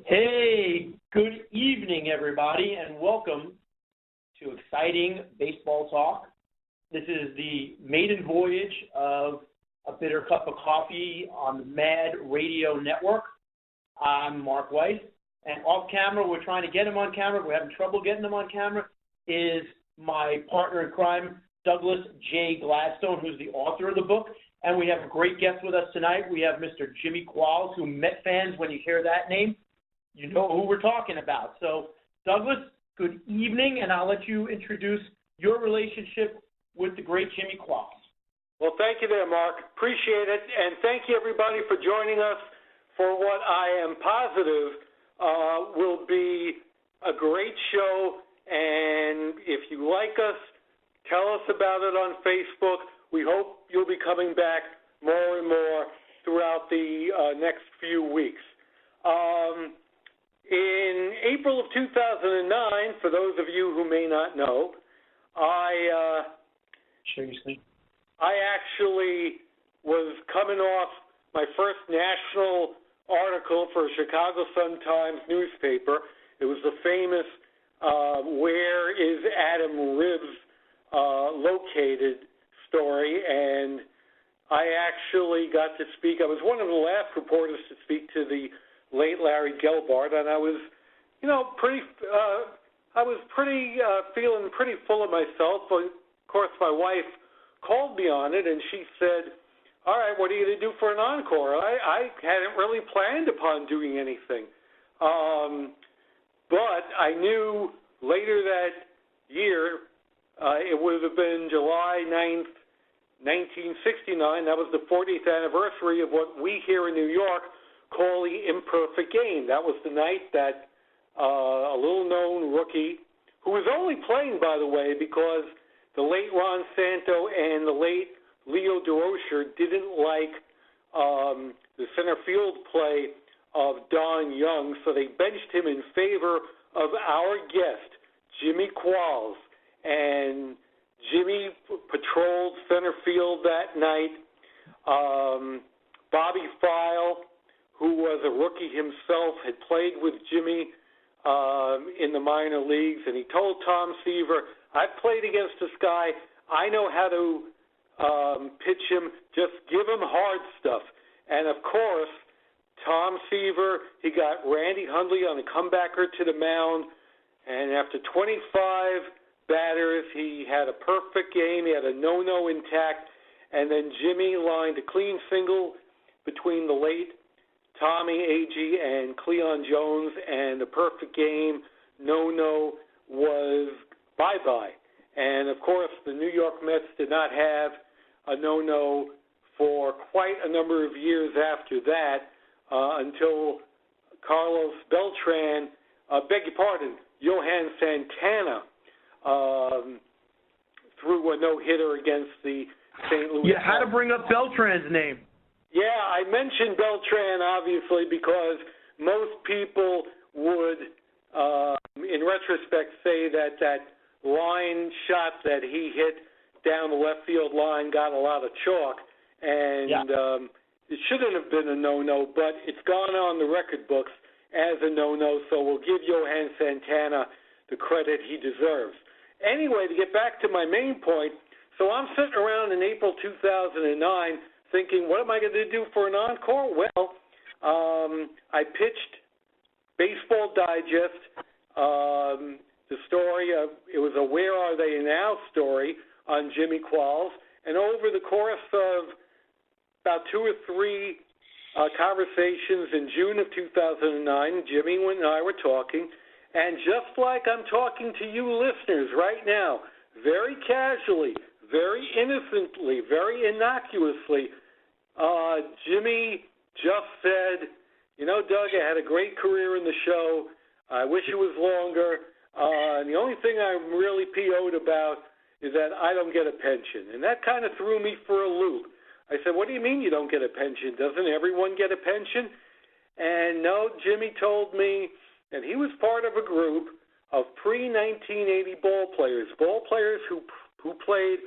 Hey, good evening, everybody, and welcome to exciting baseball talk. This is the maiden voyage of A Bitter Cup of Coffee on the Mad Radio Network. I'm Mark Weiss, and off camera, we're trying to get him on camera. We're having trouble getting him on camera. Is my partner in crime, Douglas J. Gladstone, who's the author of the book. And we have a great guest with us tonight. We have Mr. Jimmy Qualls, who Met fans, when you hear that name, you know who we're talking about. So, Douglas, good evening, and I'll let you introduce your relationship with the great Jimmy Qualls. Well, thank you there, Mark. Appreciate it. And thank you, everybody, for joining us for what I am positive will be a great show. And if you like us, tell us about it on Facebook. We hope you'll be coming back more and more throughout the next few weeks. In April of 2009, for those of you who may not know, I actually was coming off my first national article for a Chicago Sun-Times newspaper. It was the famous Where is Adam Ribs Located story, and I actually got to speak. I was one of the last reporters to speak to the late Larry Gelbart, and I was, feeling pretty full of myself. But of course, my wife called me on it, and she said, "All right, what are you going to do for an encore?" I hadn't really planned upon doing anything, but I knew later that year, it would have been July 9th, 1969. That was the 40th anniversary of what we here in New York call the imperfect game. That was the night that a little-known rookie, who was only playing, by the way, because the late Ron Santo and the late Leo DeRocher didn't like the center field play of Don Young, so they benched him in favor of our guest, Jimmy Qualls. And Jimmy patrolled center field that night. Bobby File, who was a rookie himself, had played with Jimmy in the minor leagues, and he told Tom Seaver, "I've played against this guy. I know how to pitch him. Just give him hard stuff." And, of course, Tom Seaver, he got Randy Hundley on a comebacker to the mound, and after 25 batters, he had a perfect game. He had a no-no intact, and then Jimmy lined a clean single between the late Tommy Agee and Cleon Jones, and the perfect game, no-no, was bye-bye. And, of course, the New York Mets did not have a no-no for quite a number of years after that until Carlos Beltran, Johan Santana, threw a no-hitter against the St. Louis. You had to bring up Beltran's name. Yeah, I mentioned Beltran, obviously, because most people would, in retrospect, say that that line shot that he hit down the left field line got a lot of chalk, and it shouldn't have been a no-no, but it's gone on the record books as a no-no, so we'll give Johan Santana the credit he deserves. Anyway, to get back to my main point, so I'm sitting around in April 2009 thinking, what am I going to do for an encore? Well, I pitched Baseball Digest, the story of, it was a Where Are They Now story on Jimmy Qualls, and over the course of about 2 or 3 conversations in June of 2009, Jimmy and I were talking, and just like I'm talking to you listeners right now, very casually, very innocently, very innocuously, Jimmy just said, Doug, I had a great career in the show. I wish it was longer. And the only thing I'm really PO'd about is that I don't get a pension. And that kind of threw me for a loop. I said, what do you mean you don't get a pension? Doesn't everyone get a pension? And no, Jimmy told me that he was part of a group of pre-1980 ball players who played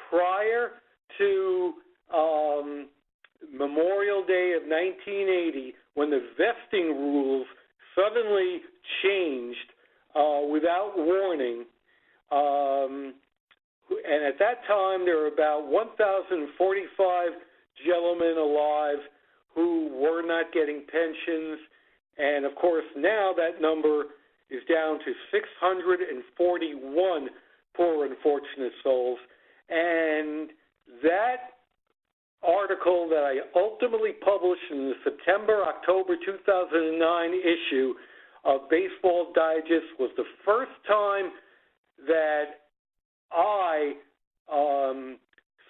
prior to Memorial Day of 1980, when the vesting rules suddenly changed without warning. And at that time, there were about 1,045 gentlemen alive who were not getting pensions. And, of course, now that number is down to 641 poor unfortunate souls. And that article that I ultimately published in the September-October 2009 issue of Baseball Digest was the first time that I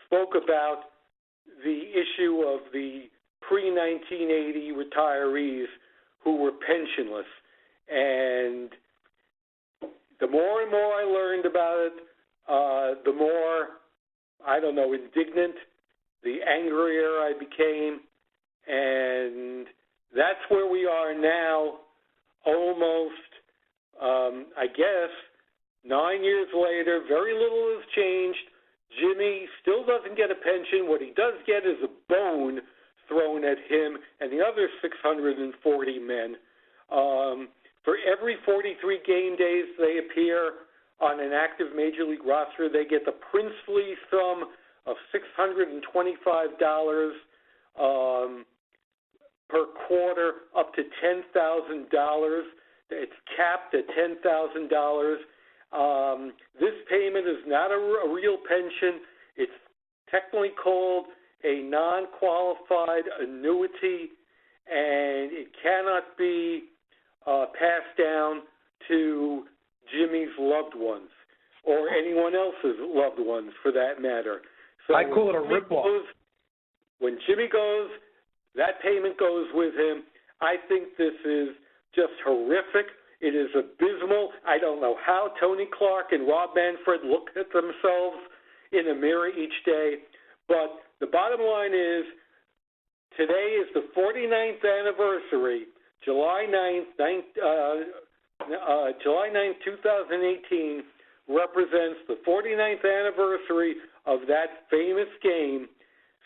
spoke about the issue of the pre-1980 retirees who were pensionless. And the more and more I learned about it, the more, indignant, the angrier I became. And that's where we are now, almost, 9 years later. Very little has changed. Jimmy still doesn't get a pension. What he does get is a bone thrown at him and the other 640 men. For every 43 game days they appear on an active Major League roster, they get the princely sum of $625 per quarter, up to $10,000. It's capped at $10,000. This payment is not a real pension. It's technically called a non-qualified annuity, and it cannot be passed down to Jimmy's loved ones or anyone else's loved ones, for that matter. So I call it a rip-off. When Jimmy goes, that payment goes with him. I think this is just horrific. It is abysmal. I don't know how Tony Clark and Rob Manfred look at themselves in the mirror each day. But the bottom line is, today is the 49th anniversary, July 9th, 2018, represents the 49th anniversary of that famous game.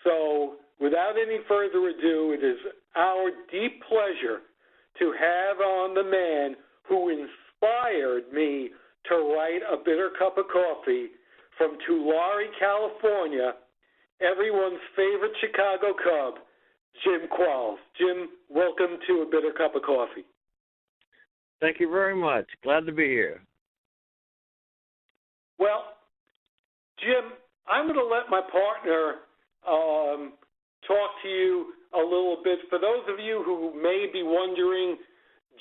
So without any further ado, it is our deep pleasure to have on the man who inspired me to write A Bitter Cup of Coffee from Tulare, California, everyone's favorite Chicago Cub, Jim Qualls. Jim, welcome to A Bitter Cup of Coffee. Thank you very much. Glad to be here. Well, Jim, I'm going to let my partner talk to you a little bit. For those of you who may be wondering,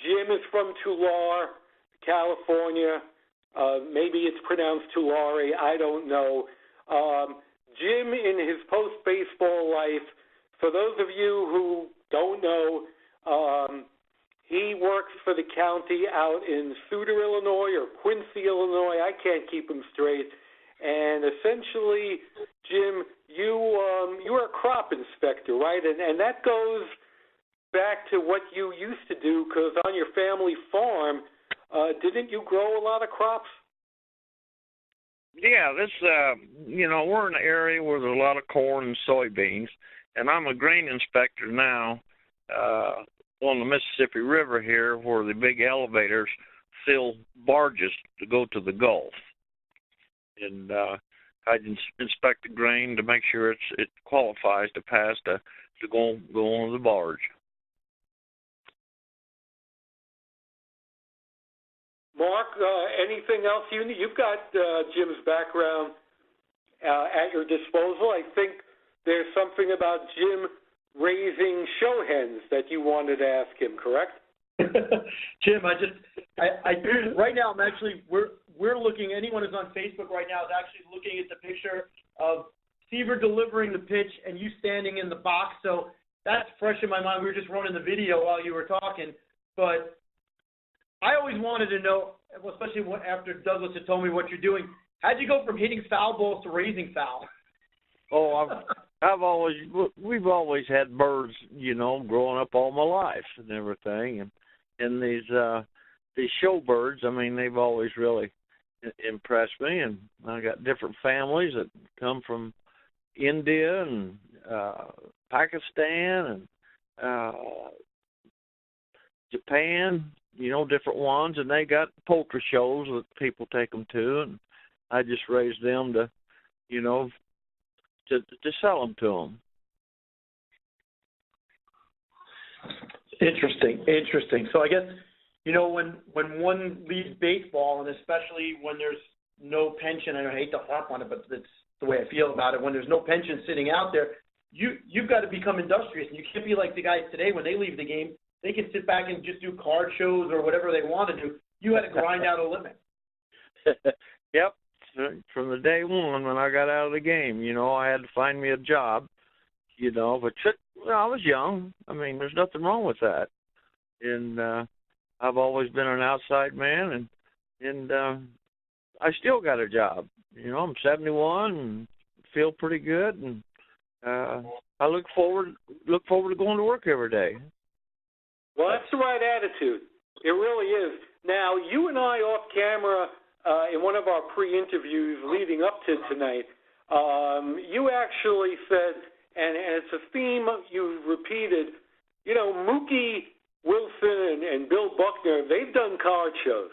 Jim is from Tulare, California. Maybe it's pronounced Tulare. I don't know. Jim, in his post-baseball life, for those of you who don't know, he works for the county out in Sutter, Illinois, or Quincy, Illinois. I can't keep him straight. And essentially, Jim, you are a crop inspector, right? And that goes back to what you used to do, because on your family farm, didn't you grow a lot of crops? Yeah, this, we're in an area where there's a lot of corn and soybeans, and I'm a grain inspector now on the Mississippi River here, where the big elevators fill barges to go to the Gulf. And I inspect the grain to make sure it qualifies to pass to go on the barge. Mark, anything else? You've got Jim's background at your disposal. I think there's something about Jim raising show hens that you wanted to ask him, correct? Jim, right now we're looking, anyone who's on Facebook right now is actually looking at the picture of Seaver delivering the pitch and you standing in the box. So that's fresh in my mind. We were just running the video while you were talking. But I always wanted to know, especially after Douglas had told me what you're doing, how'd you go from hitting foul balls to raising foul? Oh, we've always had birds, growing up all my life and everything. And these show birds, they've always really impressed me. And I got different families that come from India and Pakistan and Japan, different ones, and they got poultry shows that people take them to, and I just raise them to, to sell them to them. Interesting. So I guess, when one leaves baseball, and especially when there's no pension, I hate to harp on it, but that's the way I feel about it. When there's no pension sitting out there, you've got to become industrious, and you can't be like the guys today when they leave the game. They can sit back and just do card shows or whatever they want to do. You had to grind out a limit. Yep. From the day one when I got out of the game, I had to find me a job, but I was young. I mean, there's nothing wrong with that. And I've always been an outside man, and I still got a job. I'm 71 and feel pretty good, and I look forward to going to work every day. Well, that's the right attitude. It really is. Now, you and I off camera, in one of our pre-interviews leading up to tonight, you actually said, and it's a theme you've repeated, Mookie Wilson and Bill Buckner, they've done card shows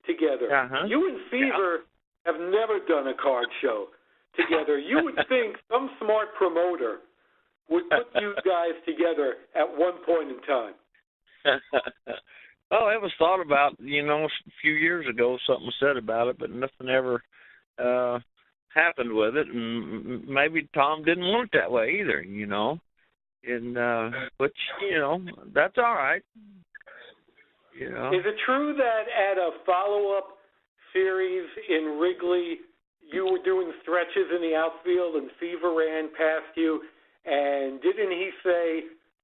together. Uh-huh. You and Fever have never done a card show together. You would think some smart promoter would put you guys together at one point in time. Well, it was thought about, a few years ago. Something was said about it, but nothing ever happened with it. And maybe Tom didn't want it that way either, And but that's all right. Is it true that at a follow-up series in Wrigley, you were doing stretches in the outfield and Fever ran past you, and didn't he say,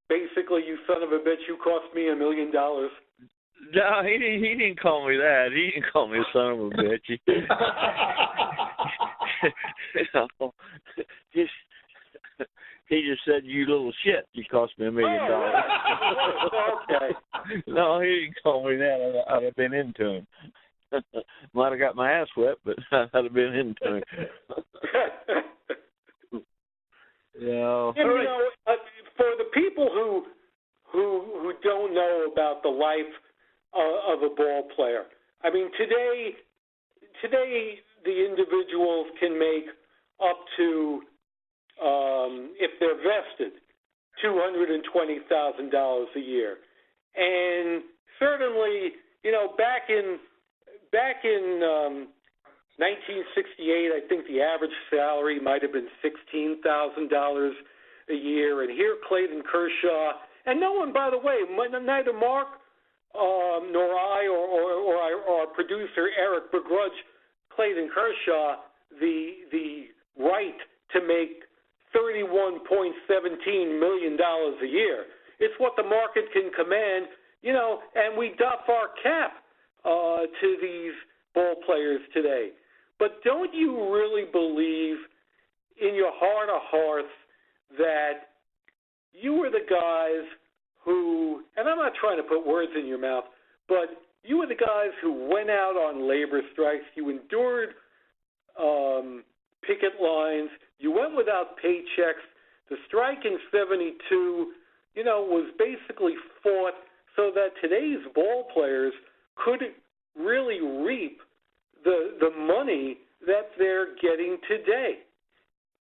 basically, you son of a bitch, you cost me $1 million? No, he didn't call me that. He didn't call me a son of a bitch. He just said, you little shit, you cost me $1 million. Okay. No, he didn't call me that. I'd have been into him. Might have got my ass wet, but I'd have been into him. And, for the people who don't know about the life of a ball player, I mean, today the individuals can make up to, if they're vested, $220,000 a year. And certainly, back in 1968, I think the average salary might have been $16,000 a year. And here, Clayton Kershaw, and no one, by the way, neither Mark nor I or our producer Eric begrudge Clayton Kershaw the right to make $31.17 million a year. It's what the market can command, and we doff our cap to these ball players today. But don't you really believe in your heart of hearts that you were the guys who, and I'm not trying to put words in your mouth, but you were the guys who went out on labor strikes, you endured picket lines, you went without paychecks. The strike in 72, was basically fought so that today's ball players could really reap the money that they're getting today.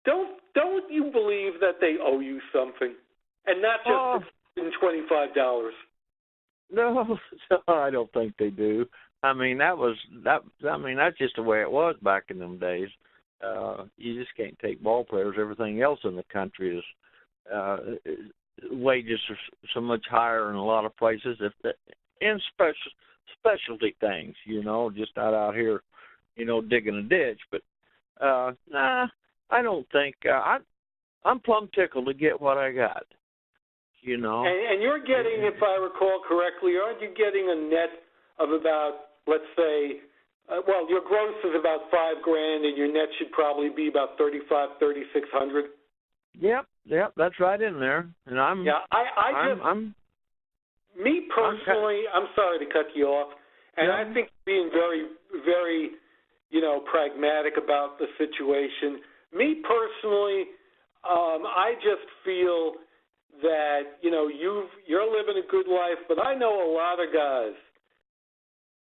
Don't you believe that they owe you something, and not just $25? No, I don't think they do. I mean, that's just the way it was back in them days. You just can't take ball players. Everything else in the country is wages are so much higher in a lot of places. In specialty things, just not out here, digging a ditch. But I don't think I'm plumb tickled to get what I got. And you're getting, if I recall correctly, aren't you getting a net of about, let's say, your gross is about $5,000, and your net should probably be about $3,600. Yep, that's right in there. And me personally, I'm sorry to cut you off, and I think being very, very, pragmatic about the situation. Me personally, I just feel that you're living a good life, but I know a lot of guys